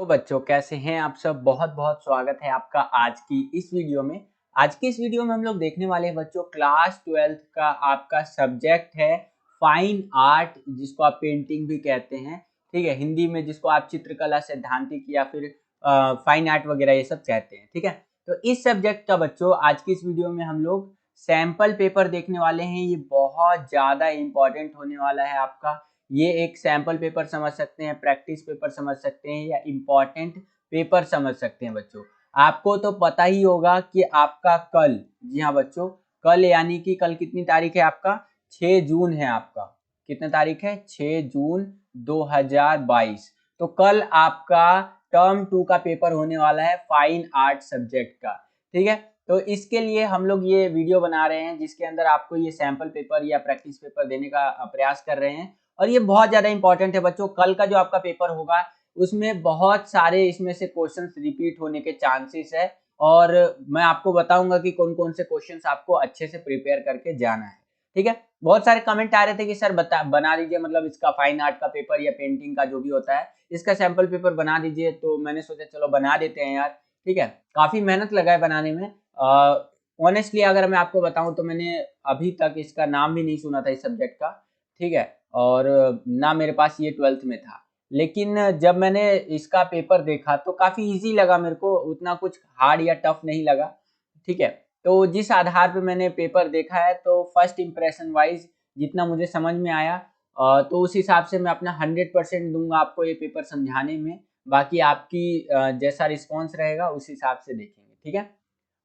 तो बच्चों कैसे हैं आप सब। बहुत बहुत स्वागत है आपका आज की इस वीडियो में। आज की इस वीडियो में हम लोग देखने वाले हैं बच्चों क्लास 12th का आपका सब्जेक्ट है फाइन आर्ट, जिसको आप पेंटिंग भी कहते हैं, ठीक है, हिंदी में जिसको आप चित्रकला सैद्धांतिक या फिर फाइन आर्ट वगैरह ये सब कहते हैं, ठीक है। तो इस सब्जेक्ट का बच्चों आज की इस वीडियो में हम लोग सैंपल पेपर देखने वाले हैं। ये बहुत ज़्यादा इम्पोर्टेंट होने वाला है आपका। ये एक सैंपल पेपर समझ सकते हैं, प्रैक्टिस पेपर समझ सकते हैं, या इम्पॉर्टेंट पेपर समझ सकते हैं बच्चों। आपको तो पता ही होगा कि आपका कल, जी हाँ बच्चों, कल यानी कि कल कितनी तारीख है आपका, 6 जून है आपका। कितनी तारीख है, 6 जून 2022। तो कल आपका टर्म 2 का पेपर होने वाला है फाइन आर्ट सब्जेक्ट का, ठीक है। तो इसके लिए हम लोग ये वीडियो बना रहे हैं जिसके अंदर आपको ये सैंपल पेपर या प्रैक्टिस पेपर देने का प्रयास कर रहे हैं। और ये बहुत ज्यादा इंपॉर्टेंट है बच्चों। कल का जो आपका पेपर होगा उसमें बहुत सारे इसमें से क्वेश्चंस रिपीट होने के चांसेस है, और मैं आपको बताऊंगा कि कौन कौन से क्वेश्चंस आपको अच्छे से प्रिपेयर करके जाना है, ठीक है। बहुत सारे कमेंट आ रहे थे कि सर बना दीजिए, मतलब इसका फाइन आर्ट का पेपर या पेंटिंग का जो भी होता है इसका सैंपल पेपर बना दीजिए। तो मैंने सोचा चलो बना देते हैं यार, ठीक है। काफी मेहनत लगा है बनाने में। ऑनेस्टली अगर मैं आपको बताऊं तो मैंने अभी तक इसका नाम भी नहीं सुना था इस सब्जेक्ट का, ठीक है। और ना मेरे पास ये 12th में था, लेकिन जब मैंने इसका पेपर देखा तो काफ़ी इजी लगा मेरे को, उतना कुछ हार्ड या टफ नहीं लगा, ठीक है। तो जिस आधार पे मैंने पेपर देखा है, तो फर्स्ट इम्प्रेशन वाइज जितना मुझे समझ में आया, तो उस हिसाब से मैं अपना 100% दूंगा आपको ये पेपर समझाने में। बाकी आपकी जैसा रिस्पॉन्स रहेगा उस हिसाब से देखेंगे, ठीक है।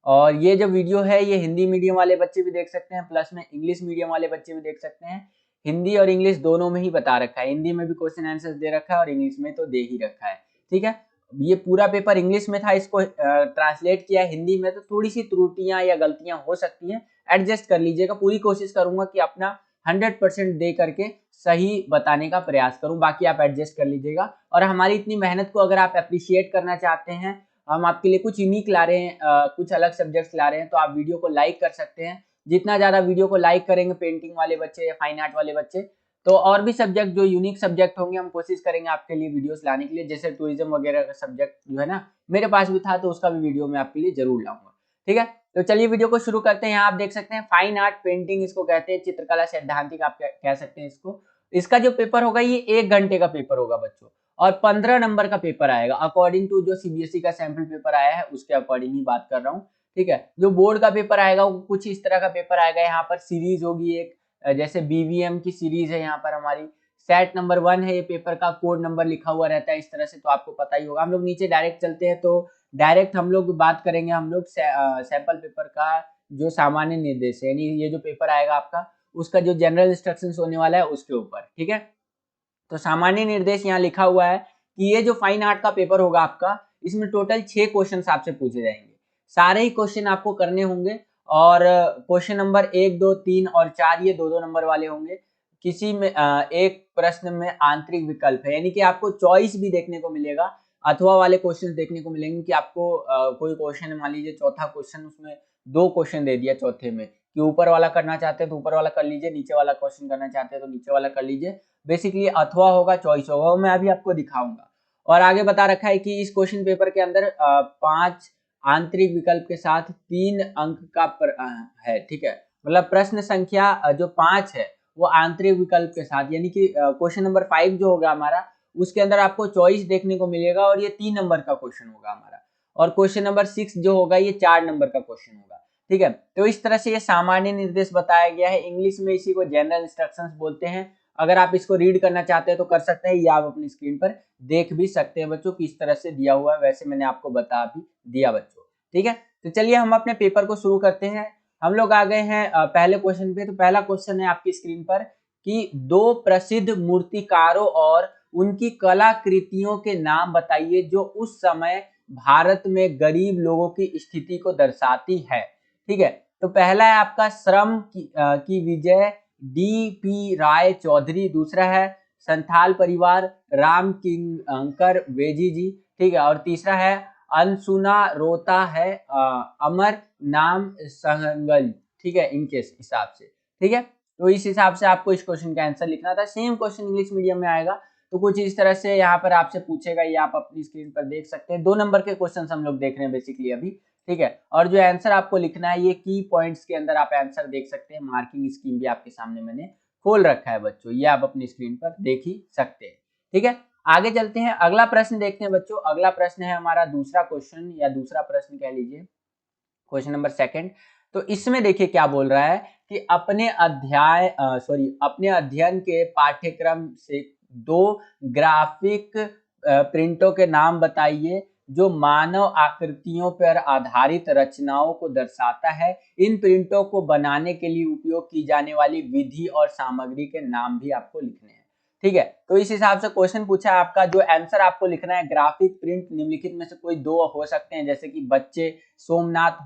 और ये जो वीडियो है ये हिंदी मीडियम वाले बच्चे भी देख सकते हैं, प्लस में इंग्लिश मीडियम वाले बच्चे भी देख सकते हैं। हिंदी और इंग्लिश दोनों में ही बता रखा है, हिंदी में भी क्वेश्चन आंसर्स दे रखा है और इंग्लिश में तो दे ही रखा है, ठीक है। ये पूरा पेपर इंग्लिश में था, इसको ट्रांसलेट किया हिंदी में, तो थोड़ी सी त्रुटियां या गलतियां हो सकती हैं, एडजस्ट कर लीजिएगा। पूरी कोशिश करूंगा कि अपना 100% दे करके सही बताने का प्रयास करूं, बाकी आप एडजस्ट कर लीजिएगा। और हमारी इतनी मेहनत को अगर आप अप्रिशिएट करना चाहते हैं, हम आपके लिए कुछ यूनिक ला रहे हैं, कुछ अलग सब्जेक्ट्स ला रहे हैं, तो आप वीडियो को लाइक कर सकते हैं। जितना ज़्यादा वीडियो को लाइक करेंगे पेंटिंग वाले बच्चे या फाइन आर्ट वाले बच्चे, तो और भी सब्जेक्ट जो यूनिक सब्जेक्ट होंगे हम कोशिश करेंगे आपके लिए वीडियोस लाने के लिए। जैसे टूरिज्म वगैरह का सब्जेक्ट जो है ना, मेरे पास भी था, तो उसका भी वीडियो मैं आपके लिए जरूर लाऊंगा, ठीक है। तो चलिए वीडियो को शुरू करते हैं। यहाँ आप देख सकते हैं फाइन आर्ट पेंटिंग इसको कहते हैं, चित्रकला सैद्धांतिक आप कह सकते हैं इसको। इसका जो पेपर होगा ये 1 घंटे का पेपर होगा बच्चों, और 15 नंबर का पेपर आएगा, अकॉर्डिंग टू जो सीबीएसई का सैंपल पेपर आया है उसके अकॉर्डिंग ही बात कर रहा हूँ, ठीक है। जो बोर्ड का पेपर आएगा वो कुछ इस तरह का पेपर आएगा। यहाँ पर सीरीज होगी एक, जैसे बीवीएम की सीरीज है यहाँ पर हमारी, सेट नंबर 1 है, ये पेपर का कोड नंबर लिखा हुआ रहता है इस तरह से, तो आपको पता ही होगा। हम लोग नीचे डायरेक्ट चलते हैं, तो डायरेक्ट हम लोग बात करेंगे हम लोग सैंपल पेपर का जो सामान्य निर्देश है, यानी ये जो पेपर आएगा आपका उसका जो जनरल इंस्ट्रक्शंस होने वाला है उसके ऊपर, ठीक है। तो सामान्य निर्देश यहाँ लिखा हुआ है कि ये जो फाइन आर्ट का पेपर होगा आपका, इसमें टोटल 6 क्वेश्चन आपसे पूछे जाएंगे। सारे ही क्वेश्चन आपको करने होंगे, और क्वेश्चन नंबर 1, 2, 3 और 4 ये 2-2 नंबर वाले होंगे। किसी में एक प्रश्न में आंतरिक विकल्प है, यानी कि आपको चॉइस भी देखने को मिलेगा, अथवा वाले क्वेश्चन देखने को मिलेंगे कि आपको कोई क्वेश्चन, मान लीजिए चौथा क्वेश्चन, उसमें 2 क्वेश्चन दे दिया चौथे में कि ऊपर वाला करना चाहते हैं तो ऊपर वाला कर लीजिए, नीचे वाला क्वेश्चन करना चाहते हैं तो नीचे वाला कर लीजिए। बेसिकली अथवा होगा, चॉइस होगा, वो मैं अभी आपको दिखाऊंगा। और आगे बता रखा है कि इस क्वेश्चन पेपर के अंदर 5 आंतरिक विकल्प के साथ 3 अंक का है, ठीक है। मतलब प्रश्न संख्या जो 5 है वो आंतरिक विकल्प के साथ, यानी कि क्वेश्चन नंबर 5 जो होगा हमारा, उसके अंदर आपको चॉइस देखने को मिलेगा, और ये 3 नंबर का क्वेश्चन होगा हमारा। और क्वेश्चन नंबर 6 जो होगा ये 4 नंबर का क्वेश्चन होगा, ठीक है। तो इस तरह से ये सामान्य निर्देश बताया गया है। इंग्लिश में इसी को जनरल इंस्ट्रक्शंस बोलते हैं। अगर आप इसको रीड करना चाहते हैं तो कर सकते हैं, या आप अपनी स्क्रीन पर देख भी सकते हैं बच्चों किस तरह से दिया हुआ है, वैसे मैंने आपको बता भी दिया बच्चों, ठीक है। तो चलिए हम अपने पेपर को शुरू करते हैं। हम लोग आ गए हैं पहले क्वेश्चन पे। तो पहला क्वेश्चन है आपकी स्क्रीन पर कि 2 प्रसिद्ध मूर्तिकारों और उनकी कलाकृतियों के नाम बताइए जो उस समय भारत में गरीब लोगों की स्थिति को दर्शाती है, ठीक है। तो पहला है आपका श्रम की विजय, डी.पी. राय चौधरी। दूसरा है संथाल परिवार, राम किंकर वेजी जी, ठीक है। और तीसरा है अनसुना रोता है, अमर नाम सहगल, ठीक है, इनके हिसाब से, ठीक है। तो इस हिसाब से आपको इस क्वेश्चन का आंसर लिखना था। सेम क्वेश्चन इंग्लिश मीडियम में आएगा, तो कुछ इस तरह से यहाँ पर आपसे पूछेगा, ये आप अपनी स्क्रीन पर देख सकते हैं। 2 नंबर के क्वेश्चन हम लोग देख रहे हैं बेसिकली अभी, ठीक है। और जो आंसर आपको लिखना है ये की पॉइंट्स के अंदर आप आंसर देख सकते हैं। मार्किंग स्कीम भी आपके सामने मैंने खोल रखा है बच्चों, ये आप अपनी स्क्रीन पर देख ही सकते हैं, ठीक है। आगे चलते हैं, अगला प्रश्न देखते हैं बच्चों। अगला प्रश्न है हमारा दूसरा क्वेश्चन या दूसरा प्रश्न कह लीजिए, क्वेश्चन नंबर 2। तो इसमें देखिए क्या बोल रहा है कि अपने अध्ययन के पाठ्यक्रम से 2 ग्राफिक प्रिंटों के नाम बताइए जो मानव आकृतियों पर आधारित रचनाओं को दर्शाता है। इन प्रिंटों को बनाने के लिए उपयोग की जाने वाली विधि और सामग्री के नाम भी आपको लिखने हैं, ठीक है। तो इस हिसाब से क्वेश्चन पूछा है आपका, जो आंसर आपको लिखना है ग्राफिक प्रिंट निम्नलिखित में से कोई 2 हो सकते हैं, जैसे कि बच्चे सोमनाथ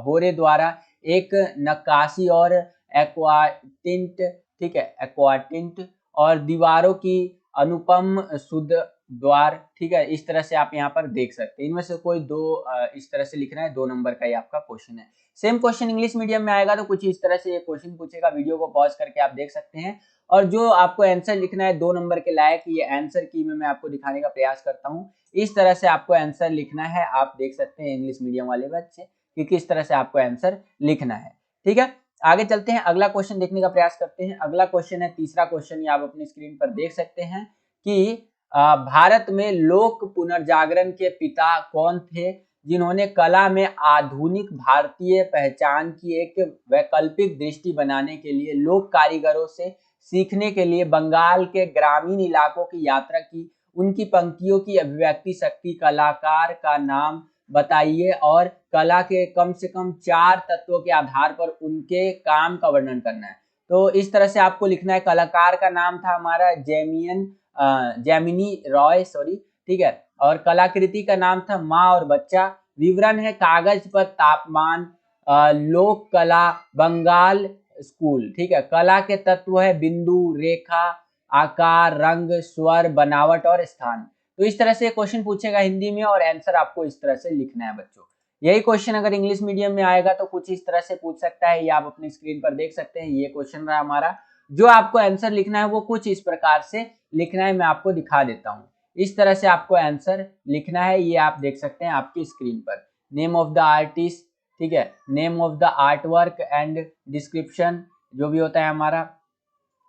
होरे द्वारा एक नक्काशी और एक्वाटिंट, ठीक है, एक्वाटिंट और दीवारों की अनुपम शुद्ध द्वार, ठीक है। इस तरह से आप यहाँ पर देख सकते हैं, इनमें से कोई 2 इस तरह से लिखना है। 2 नंबर का ये आपका क्वेश्चन है। सेम क्वेश्चन इंग्लिश मीडियम में आएगा तो कुछ इस तरह से ये क्वेश्चन पूछेगा। वीडियो को पॉज करके आप देख सकते हैं, और जो आपको आंसर लिखना है 2 नंबर के लायक, ये आंसर की में मैं आपको दिखाने का प्रयास करता हूँ। इस तरह से आपको आंसर लिखना है। आप देख सकते हैं इंग्लिश मीडियम वाले बच्चे कि किस तरह से आपको आंसर लिखना है, ठीक है। आगे चलते हैं, अगला क्वेश्चन देखने का प्रयास करते हैं। अगला क्वेश्चन है तीसरा क्वेश्चन, ये आप अपनी स्क्रीन पर देख सकते हैं कि भारत में लोक पुनर्जागरण के पिता कौन थे, जिन्होंने कला में आधुनिक भारतीय पहचान की एक वैकल्पिक दृष्टि बनाने के लिए लोक कारीगरों से सीखने के लिए बंगाल के ग्रामीण इलाकों की यात्रा की। उनकी पंक्तियों की अभिव्यक्ति शक्ति, कलाकार का नाम बताइए और कला के कम से कम 4 तत्वों के आधार पर उनके काम का वर्णन करना है। तो इस तरह से आपको लिखना है। कलाकार का नाम था हमारा जैमिनी रॉय, सॉरी, ठीक है। और कलाकृति का नाम था माँ और बच्चा। विवरण है कागज पर तापमान, लोक कला, बंगाल स्कूल, ठीक है। कला के तत्व है बिंदु, रेखा, आकार, रंग, स्वर, बनावट और स्थान। तो इस तरह से क्वेश्चन पूछेगा हिंदी में और आंसर आपको इस तरह से लिखना है बच्चों। यही क्वेश्चन अगर इंग्लिश मीडियम में आएगा तो कुछ इस तरह से पूछ सकता है, ये आप अपनी स्क्रीन पर देख सकते हैं। ये क्वेश्चन रहा हमारा। जो आपको आंसर लिखना है वो कुछ इस प्रकार से लिखना है, मैं आपको दिखा देता हूँ। इस तरह से आपको आंसर लिखना है, ये आप देख सकते हैं आपकी स्क्रीन पर। नेम ऑफ द आर्टिस्ट, ठीक है, name of the art work and description जो भी होता है हमारा,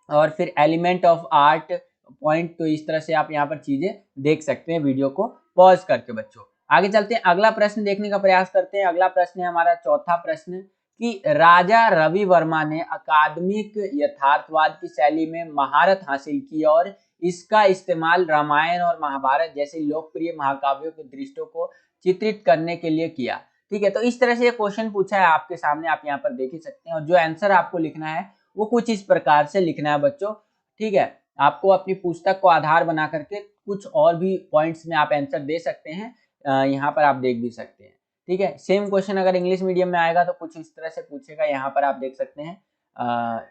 और फिर एलिमेंट ऑफ आर्ट पॉइंट। तो इस तरह से आप यहाँ पर चीजें देख सकते हैं वीडियो को पॉज करके बच्चों। आगे चलते हैं, अगला प्रश्न देखने का प्रयास करते हैं। अगला प्रश्न है हमारा चौथा प्रश्न कि राजा रवि वर्मा ने अकादमिक यथार्थवाद की शैली में महारत हासिल की और इसका इस्तेमाल रामायण और महाभारत जैसे लोकप्रिय महाकाव्यों के दृश्यों को चित्रित करने के लिए किया, ठीक है। तो इस तरह से ये क्वेश्चन पूछा है आपके सामने, आप यहाँ पर देख ही सकते हैं। और जो आंसर आपको लिखना है वो कुछ इस प्रकार से लिखना है बच्चों, ठीक है। आपको अपनी पुस्तक को आधार बना करके कुछ और भी पॉइंट्स में आप आंसर दे सकते हैं, यहाँ पर आप देख भी सकते हैं, ठीक है। सेम क्वेश्चन अगर इंग्लिश मीडियम में आएगा तो कुछ इस तरह से पूछेगा, यहाँ पर आप देख सकते हैं।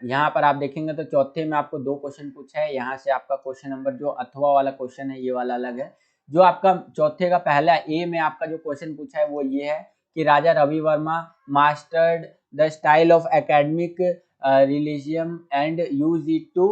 यहाँ पर आप देखेंगे तो चौथे में आपको 2 क्वेश्चन पूछा है। यहाँ से आपका क्वेश्चन नंबर जो अथवा वाला क्वेश्चन है ये वाला अलग है। जो आपका चौथे का पहला ए में आपका जो क्वेश्चन पूछा है वो ये है कि Raja Ravi Varma mastered the style of academic religion and use it to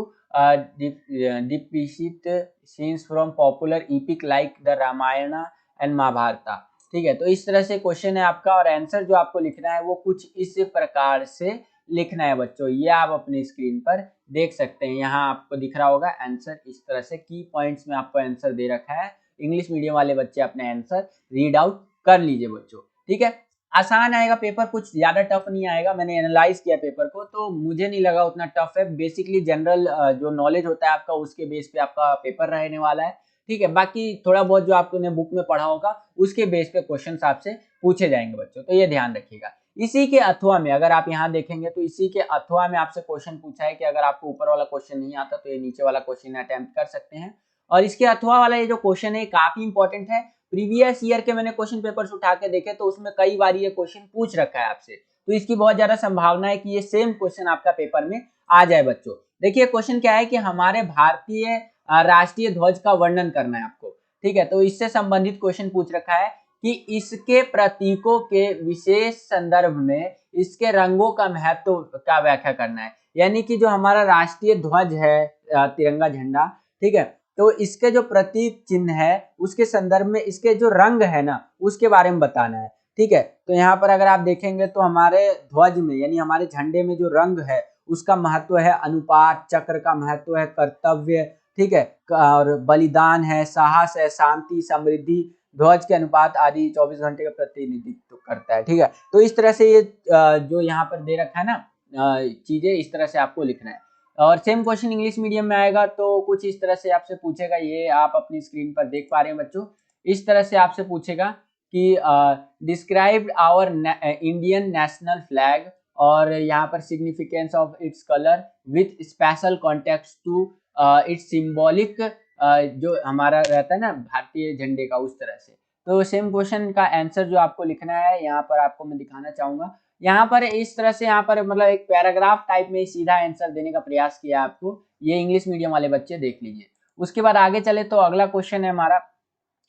depict scenes from popular epic like the Ramayana and Mahabharata, ठीक है। तो इस तरह से क्वेश्चन है आपका, और आंसर जो आपको लिखना है वो कुछ इस प्रकार से लिखना है बच्चों। ये आप अपनी स्क्रीन पर देख सकते हैं, यहाँ आपको दिख रहा होगा आंसर। इस तरह से की पॉइंट्स में आपको आंसर दे रखा है। इंग्लिश मीडियम वाले बच्चे अपने आंसर रीड आउट कर लीजिए बच्चों, ठीक है। आसान आएगा पेपर, कुछ ज्यादा टफ नहीं आएगा। मैंने एनालाइज किया पेपर को तो मुझे नहीं लगा उतना टफ है। बेसिकली जनरल जो नॉलेज होता है आपका उसके बेस पे आपका पेपर रहने वाला है, ठीक है। बाकी थोड़ा बहुत जो आपने बुक में पढ़ा होगा उसके बेस पे क्वेश्चन आपसे पूछे जाएंगे बच्चों, तो ये ध्यान रखिएगा। इसी के अथवा में अगर आप यहाँ देखेंगे तो इसी के अथवा में आपसे क्वेश्चन पूछा है कि अगर आपको ऊपर वाला क्वेश्चन नहीं आता तो ये नीचे वाला क्वेश्चन अटेम्प्ट कर सकते हैं। और इसके अथवा वाला ये जो क्वेश्चन है काफी इंपॉर्टेंट है। प्रीवियस ईयर के मैंने क्वेश्चन पेपर्स उठा के देखे तो उसमें कई बार ये क्वेश्चन पूछ रखा है आपसे, तो इसकी बहुत ज्यादा संभावना है कि ये सेम क्वेश्चन आपका पेपर में आ जाए बच्चों। देखिए क्वेश्चन क्या है कि हमारे भारतीय राष्ट्रीय ध्वज का वर्णन करना है आपको, ठीक है। तो इससे संबंधित क्वेश्चन पूछ रखा है कि इसके प्रतीकों के विशेष संदर्भ में इसके रंगों का महत्व का व्याख्या करना है। यानी कि जो हमारा राष्ट्रीय ध्वज है तिरंगा झंडा, ठीक है, तो इसके जो प्रतीक चिन्ह है उसके संदर्भ में इसके जो रंग है ना उसके बारे में बताना है। ठीक है, तो यहाँ पर अगर आप देखेंगे तो हमारे ध्वज में यानी हमारे झंडे में जो रंग है उसका महत्व है अनुपात, चक्र का महत्व है कर्तव्य, ठीक है, और बलिदान है, साहस है, शांति, समृद्धि, ध्वज के अनुपात आदि 24 घंटे का प्रतिनिधित्व करता है। ठीक है, तो इस तरह से ये जो यहाँ पर दे रखा है ना चीजें, इस तरह से आपको लिखना है। और सेम क्वेश्चन इंग्लिश मीडियम में आएगा तो कुछ इस तरह से आपसे पूछेगा, ये आप अपनी स्क्रीन पर देख पा रहे हैं बच्चों। इस तरह से आपसे पूछेगा कि describe our Indian national flag, और यहाँ पर significance of its colour with special context to its symbolic, जो हमारा रहता है ना भारतीय झंडे का, उस तरह से। तो सेम क्वेश्चन का आंसर जो आपको लिखना है यहाँ पर आपको मैं दिखाना चाहूंगा। यहाँ पर इस तरह से यहाँ पर मतलब एक पैराग्राफ टाइप में सीधा आंसर देने का प्रयास किया आपको, ये इंग्लिश मीडियम वाले बच्चे देख लीजिए। उसके बाद आगे चले तो अगला क्वेश्चन है हमारा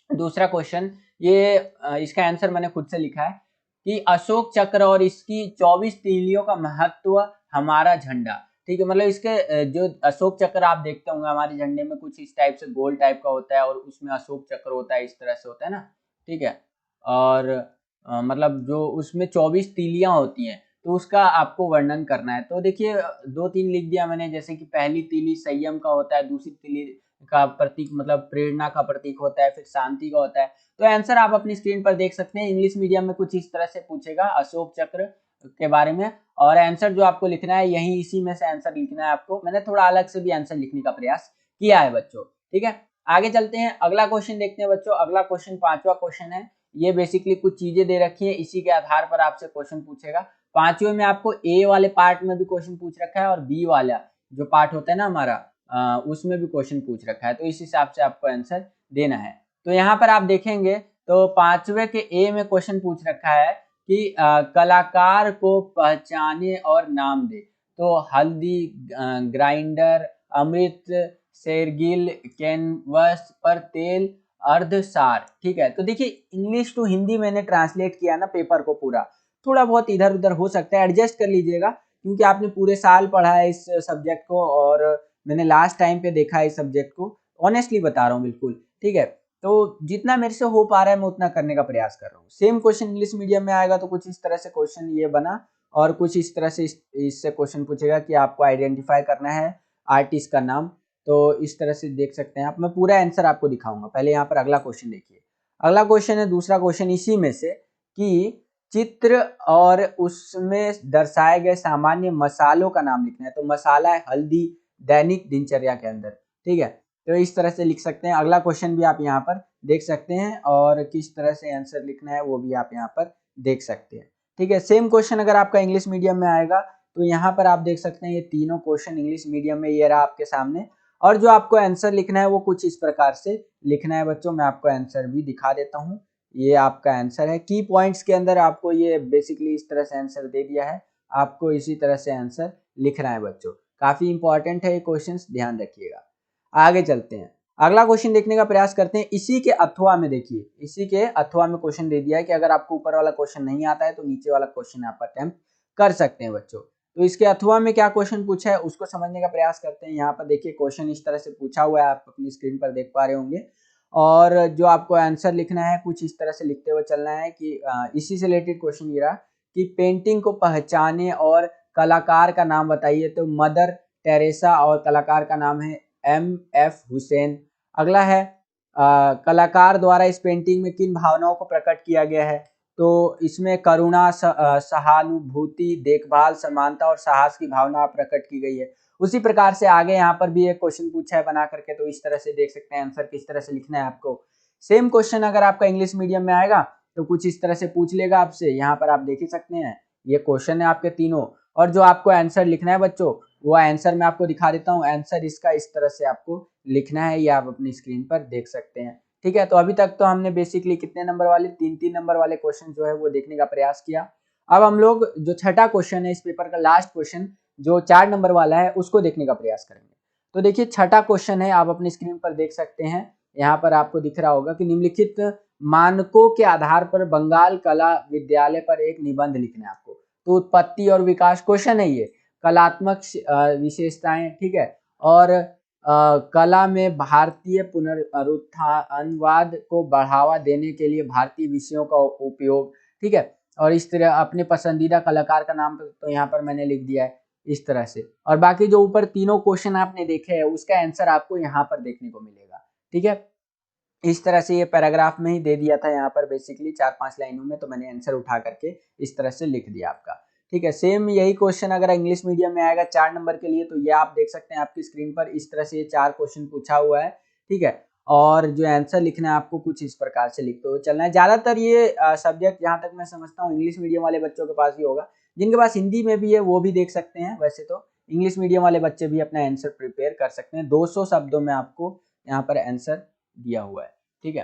दूसरा क्वेश्चन। ये इसका आंसर मैंने खुद से लिखा है कि अशोक चक्र और इसकी 24 तीलियों का महत्व हमारा झंडा। ठीक है, मतलब इसके जो अशोक चक्र आप देखते होंगे हमारे झंडे में कुछ इस टाइप से गोल टाइप का होता है और उसमें अशोक चक्र होता है, इस तरह से होता है ना। ठीक है, और मतलब जो उसमें 24 तीलियां होती हैं तो उसका आपको वर्णन करना है। तो देखिए 2-3 लिख दिया मैंने, जैसे कि पहली तीली संयम का होता है, दूसरी तीली का प्रतीक मतलब प्रेरणा का प्रतीक होता है, फिर शांति का होता है। तो आंसर आप अपनी स्क्रीन पर देख सकते हैं। इंग्लिश मीडियम में कुछ इस तरह से पूछेगा अशोक चक्र के बारे में, और आंसर जो आपको लिखना है यही इसी में से आंसर लिखना है आपको। मैंने थोड़ा अलग से भी आंसर लिखने का प्रयास किया है बच्चों। ठीक है, आगे चलते हैं, अगला क्वेश्चन देखते हैं बच्चों। अगला क्वेश्चन 5वां क्वेश्चन है। ये बेसिकली कुछ चीजें दे रखी है, इसी के आधार पर आपसे क्वेश्चन पूछेगा। 5वें में आपको ए वाले पार्ट में भी क्वेश्चन पूछ रखा है और बी वाला जो पार्ट होता है ना हमारा उसमें भी क्वेश्चन पूछ रखा है, तो इस हिसाब से आपको आंसर देना है। तो यहाँ पर आप देखेंगे तो 5वें के ए में क्वेश्चन पूछ रखा है कि कलाकार को पहचाने और नाम दे। तो हल्दी, ग्राइंडर, अमृत, शेरगिल, कैनवस पर तेल, अर्धसार। ठीक है, तो देखिए इंग्लिश टू हिंदी मैंने ट्रांसलेट किया ना पेपर को पूरा, थोड़ा बहुत इधर उधर हो सकता है, एडजस्ट कर लीजिएगा क्योंकि आपने पूरे साल पढ़ा है इस सब्जेक्ट को और मैंने लास्ट टाइम पे देखा है इस सब्जेक्ट को, ऑनेस्टली बता रहा हूँ बिल्कुल। ठीक है, तो जितना मेरे से हो पा रहा है मैं उतना करने का प्रयास कर रहा हूँ। सेम क्वेश्चन इंग्लिश मीडियम में आएगा तो कुछ इस तरह से क्वेश्चन ये बना, और कुछ इस तरह से इससे क्वेश्चन पूछेगा कि आपको आइडेंटिफाई करना है आर्टिस्ट का नाम। तो इस तरह से देख सकते हैं आप, मैं पूरा आंसर आपको दिखाऊंगा। पहले यहाँ पर अगला क्वेश्चन देखिए। अगला क्वेश्चन है दूसरा क्वेश्चन इसी में से कि चित्र और उसमें दर्शाए गए सामान्य मसालों का नाम लिखना है। तो मसाला है हल्दी, दैनिक दिनचर्या के अंदर। ठीक है, तो इस तरह से लिख सकते हैं। अगला क्वेश्चन भी आप यहाँ पर देख सकते हैं और किस तरह से आंसर लिखना है वो भी आप यहाँ पर देख सकते हैं। ठीक है, सेम क्वेश्चन अगर आपका इंग्लिश मीडियम में आएगा तो यहाँ पर आप देख सकते हैं ये तीनों क्वेश्चन इंग्लिश मीडियम में ये रहा आपके सामने, और जो आपको आंसर लिखना है वो कुछ इस प्रकार से लिखना है बच्चों। मैं आपको आंसर भी दिखा देता हूँ, ये आपका आंसर है। की पॉइंट्स के अंदर आपको ये बेसिकली इस तरह से आंसर दे दिया है, आपको इसी तरह से आंसर लिखना है बच्चों। काफी इंपॉर्टेंट है ये क्वेश्चंस, ध्यान रखिएगा। आगे चलते हैं, अगला क्वेश्चन देखने का प्रयास करते हैं। इसी के अथवा में देखिए, इसी के अथवा में क्वेश्चन दे दिया है कि अगर आपको ऊपर वाला क्वेश्चन नहीं आता है तो नीचे वाला क्वेश्चन आप अटेम्प्ट कर सकते हैं बच्चों। तो इसके अथवा में क्या क्वेश्चन पूछा है उसको समझने का प्रयास करते हैं। यहाँ पर देखिए क्वेश्चन इस तरह से पूछा हुआ है, आप अपनी स्क्रीन पर देख पा रहे होंगे, और जो आपको आंसर लिखना है कुछ इस तरह से लिखते हुए चलना है कि इसी से रिलेटेड क्वेश्चन ये रहा कि पेंटिंग को पहचाने और कलाकार का नाम बताइए। तो मदर टेरेसा और कलाकार का नाम है M.F. हुसैन। अगला है कलाकार द्वारा इस पेंटिंग में किन भावनाओं को प्रकट किया गया है। तो इसमें करुणा, सहानुभूति, देखभाल, समानता और साहस की भावना प्रकट की गई है। उसी प्रकार से आगे यहाँ पर भी एक क्वेश्चन पूछा है बना करके, तो इस तरह से देख सकते हैं आंसर किस तरह से लिखना है आपको। सेम क्वेश्चन अगर आपका इंग्लिश मीडियम में आएगा तो कुछ इस तरह से पूछ लेगा आपसे। यहाँ पर आप देख ही सकते हैं ये क्वेश्चन है आपके तीनों, और जो आपको आंसर लिखना है बच्चों वो आंसर मैं आपको दिखा देता हूँ। आंसर इसका इस तरह से आपको लिखना है, ये आप अपनी स्क्रीन पर देख सकते हैं। ठीक है, तो अभी तक तो हमने बेसिकली कितने नंबर वाले 3-3 नंबर वाले क्वेश्चन जो है वो देखने का प्रयास किया। अब हम लोग जो छठा क्वेश्चन है इस पेपर का लास्ट क्वेश्चन जो 4 नंबर वाला है उसको देखने का प्रयास करेंगे। तो देखिए छठा क्वेश्चन है, आप अपनी स्क्रीन पर देख सकते हैं। यहाँ पर आपको दिख रहा होगा कि निम्नलिखित मानकों के आधार पर बंगाल कला विद्यालय पर एक निबंध लिखना है आपको। तो उत्पत्ति और विकास क्वेश्चन है ये, कलात्मक विशेषताएं, ठीक है, और कला में भारतीय पुनरुत्थानवाद को बढ़ावा देने के लिए भारतीय विषयों का उपयोग, ठीक है। और इस तरह अपने पसंदीदा कलाकार का नाम तो यहाँ पर मैंने लिख दिया है इस तरह से। और बाकी जो ऊपर तीनों क्वेश्चन आपने देखे हैं उसका आंसर आपको यहाँ पर देखने को मिलेगा, ठीक है। इस तरह से ये पैराग्राफ में ही दे दिया था यहाँ पर बेसिकली 4-5 लाइनों में, तो मैंने आंसर उठा करके इस तरह से लिख दिया आपका, ठीक है। सेम यही क्वेश्चन अगर इंग्लिश मीडियम में आएगा 4 नंबर के लिए, तो ये आप देख सकते हैं आपकी स्क्रीन पर इस तरह से ये 4 क्वेश्चन पूछा हुआ है, ठीक है। और जो आंसर लिखना है आपको कुछ इस प्रकार से लिखते हुए चलना है। ज्यादातर ये सब्जेक्ट जहाँ तक मैं समझता हूँ इंग्लिश मीडियम वाले बच्चों के पास ही होगा, जिनके पास हिंदी में भी है वो भी देख सकते हैं। वैसे तो इंग्लिश मीडियम वाले बच्चे भी अपना आंसर प्रिपेयर कर सकते हैं। 200 शब्दों में आपको यहाँ पर आंसर दिया हुआ है, ठीक है।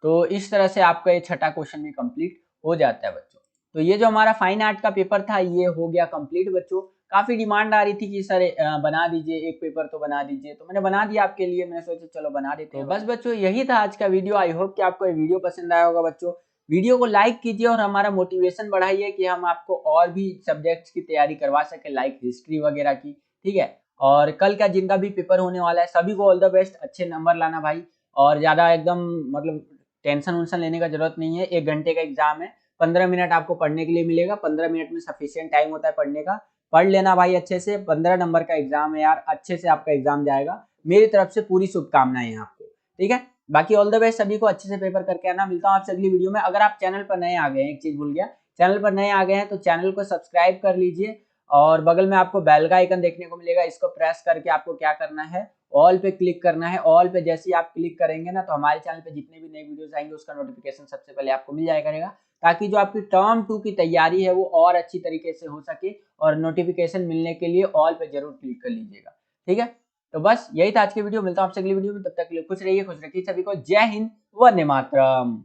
तो इस तरह से आपका ये छठा क्वेश्चन भी कंप्लीट हो जाता है बच्चों। तो ये जो हमारा फाइन आर्ट का पेपर था ये हो गया कंप्लीट बच्चों। काफी डिमांड आ रही थी कि सर बना दीजिए एक पेपर, तो बना दीजिए, तो मैंने बना दिया आपके लिए। मैंने सोचा चलो बना देते हैं। तो बस बच्चों यही था आज का वीडियो। आई होप कि आपको ये वीडियो पसंद आया होगा बच्चों। वीडियो को लाइक कीजिए और हमारा मोटिवेशन बढ़ाइए कि हम आपको और भी सब्जेक्ट्स की तैयारी करवा सके, लाइक हिस्ट्री वगैरह की, ठीक है। और कल का जिनका भी पेपर होने वाला है सभी को ऑल द बेस्ट, अच्छे नंबर लाना भाई। और ज्यादा एकदम मतलब टेंशन उन्सन लेने का जरूरत नहीं है। 1 घंटे का एग्जाम है, 15 मिनट आपको पढ़ने के लिए मिलेगा। 15 मिनट में सफिशिएंट टाइम होता है पढ़ने का। पढ़ लेना भाई अच्छे से। 15 नंबर का एग्जाम है यार, अच्छे से आपका एग्जाम जाएगा। मेरी तरफ से पूरी शुभकामनाएं हैं आपको, ठीक है। बाकी ऑल द बेस्ट सभी को, अच्छे से पेपर करके आना। मिलता हूँ आपसे अगली वीडियो में। अगर आप चैनल पर नए आ गए हैं, एक चीज भूल गया, चैनल पर नए आ गए हैं तो चैनल को सब्सक्राइब कर लीजिए और बगल में आपको बेल का आइकन देखने को मिलेगा। इसको प्रेस करके आपको क्या करना है, ऑल पे क्लिक करना है। ऑल पे जैसे ही आप क्लिक करेंगे ना तो हमारे चैनल पे जितने भी नए वीडियोस आएंगे उसका नोटिफिकेशन सबसे पहले आपको मिल जाया करेगा, ताकि जो आपकी टर्म 2 की तैयारी है वो और अच्छी तरीके से हो सके। और नोटिफिकेशन मिलने के लिए ऑल पे जरूर क्लिक कर लीजिएगा, ठीक है। तो बस यही था आज की वीडियो। मिलता हूँ आपसे अगली वीडियो में, तब तक के लिए खुश रहिए, खुश रखिए सभी को। जय हिंद, वंदे मातरम।